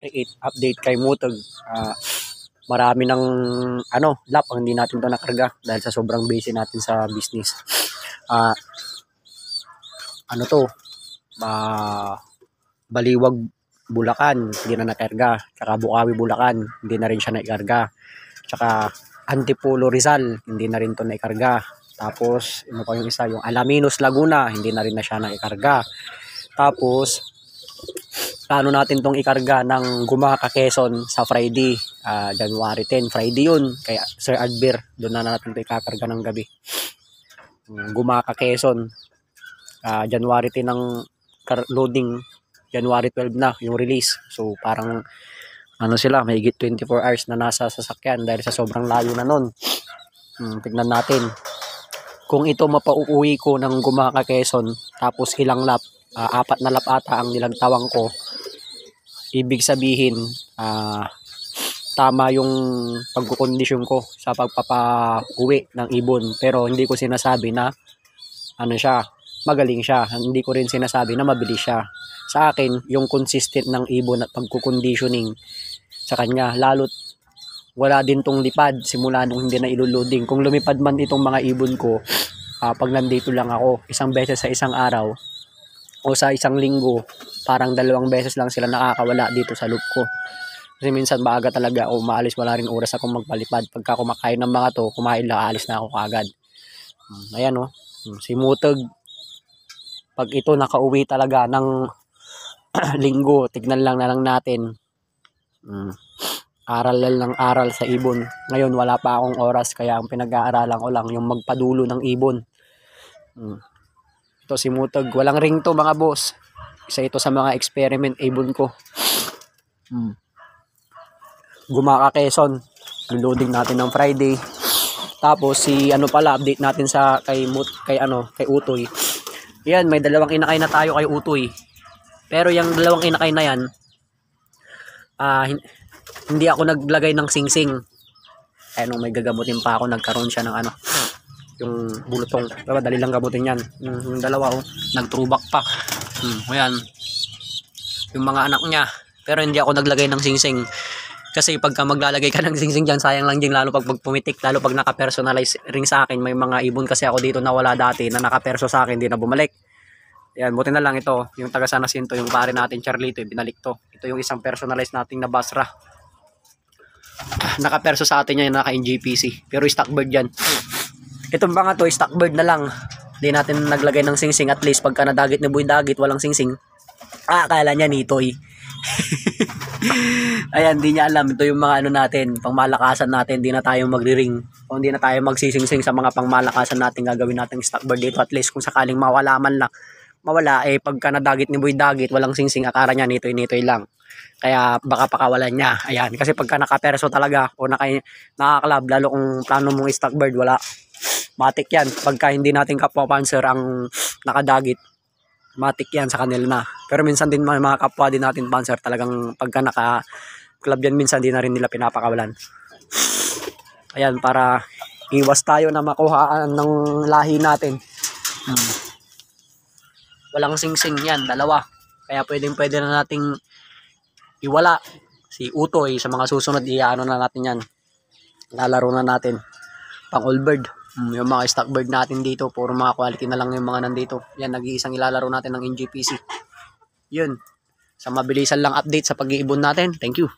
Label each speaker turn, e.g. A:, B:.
A: create update kay Mutog. Marami ng lap ang hindi natin to nakarga dahil sa sobrang busy natin sa business. Baliwag Bulacan, hindi na nakarga. Tsaka Bukawi Bulacan, hindi na rin siya naikarga. Tsaka Antipolo Rizal, hindi na rin to naikarga. Tapos, ano pa yung isa? Yung Alaminos Laguna, hindi na rin na siya naikarga. Tapos, plano natin tong ikarga ng Gumaka Quezon sa Friday, January 10. Friday yun. Kaya Sir Adbir, doon na natin ito ikakarga ng gabi. Gumaka Quezon, January 10 ng loading, January 12 na yung release. So parang sila, mahigit 24 hours na nasa sasakyan dahil sa sobrang layo na nun. Tignan natin kung ito mapauuwi ko ng Gumaka Quezon, tapos ilang lap, 4 na lap ata ang nilagtawang ko. Ibig sabihin tama yung pagkukondisyon ko sa pagpapauwi ng ibon. Pero hindi ko sinasabi na magaling siya. Hindi ko rin sinasabi na mabilis siya. Sa akin, yung consistent ng ibon at pagkukonditioning sa kanya, lalo't wala din tong lipad simula nung hindi na iluluding. Kung lumipad man itong mga ibon ko, pag nandito lang ako, isang beses sa isang araw o sa isang linggo, parang 2 beses lang sila nakakawala dito sa loop ko. Kasi minsan maaga talaga ako maalis, wala rin oras akong magpalipad. Pagka kumakain ng mga to, kumain lang, aalis na ako kaagad. Ayan si Mutog, pag ito nakauwi talaga ng linggo, tignan lang na lang natin. Aral lang aral sa ibon. Ngayon wala pa akong oras, kaya ang pinag-aaralan ko lang yung magpadulo ng ibon. Ito si Mutog, walang ring to mga boss. Isa ito sa mga experiment ibon ko. Gumaka Quezon, loading natin ng Friday. Tapos update natin sa kay Utoy. Yan, may 2 inakay na tayo kay Utoy. Pero yung 2 inakay na yan, hindi ako naglagay ng singsing. May gagamutin pa ako, nagkaroon siya ng yung bulutong. Pero dali lang gamutin yan. Yung 2 nag-throwback pa. Ayan. Yung mga anak niya. Pero hindi ako naglagay ng singsing. Kasi pagka maglalagay ka ng singsing dyan, sayang lang din, lalo pag pumitik, lalo pag naka-personalize ring sa akin. May mga ibon kasi ako dito na wala dati, na naka-perso sa akin, di na bumalik. Yan, buti na lang ito, yung taga San Jacinto, yung pare natin Charlito, binalik to. Ito yung isang personalized nating na Basra. Naka-perso sa atin yan, naka-NGPC. Pero stockbird yan. Itong mga to, stockbird na lang. Di natin naglagay ng singsing, at least pagka nadagit ni Boy Dagit, walang singsing. Akala niya nitoy. Ayan, di niya alam. Ito yung mga natin, pangmalakasan natin. Di na tayo magri-ring. O hindi na tayo magsisingsing sa mga pangmalakasan natin. Gagawin natin stockbird dito. At least kung sakaling mawala, pagka nadagit ni Boy Dagit, walang singsing, akala niya nitoy lang. Kaya baka pakawalan niya. Ayan, kasi pagka nakaperso talaga o nakaklab, lalo kung plano mong stockbird, wala. Matik yan. Pagka hindi natin kapwa panser ang nakadagit, matik yan sa kanila na. Pero minsan din mga kapwa din natin panser, talagang pagka naka-club yan, minsan din na rin nila pinapakawalan. Ayan, para iwas tayo na makuhaan ng lahi natin. Walang singsing yan, 2. Kaya pwede na nating iwala si Utoy sa mga susunod. Na natin yan. Lalaro na natin. Pang all bird. Yung mga stockbird natin dito, puro mga quality na lang yung mga nandito. Yan, nag-iisang ilalaro natin ng NGPC. Yun. Sa mabilisan lang update sa pag-iibon natin. Thank you.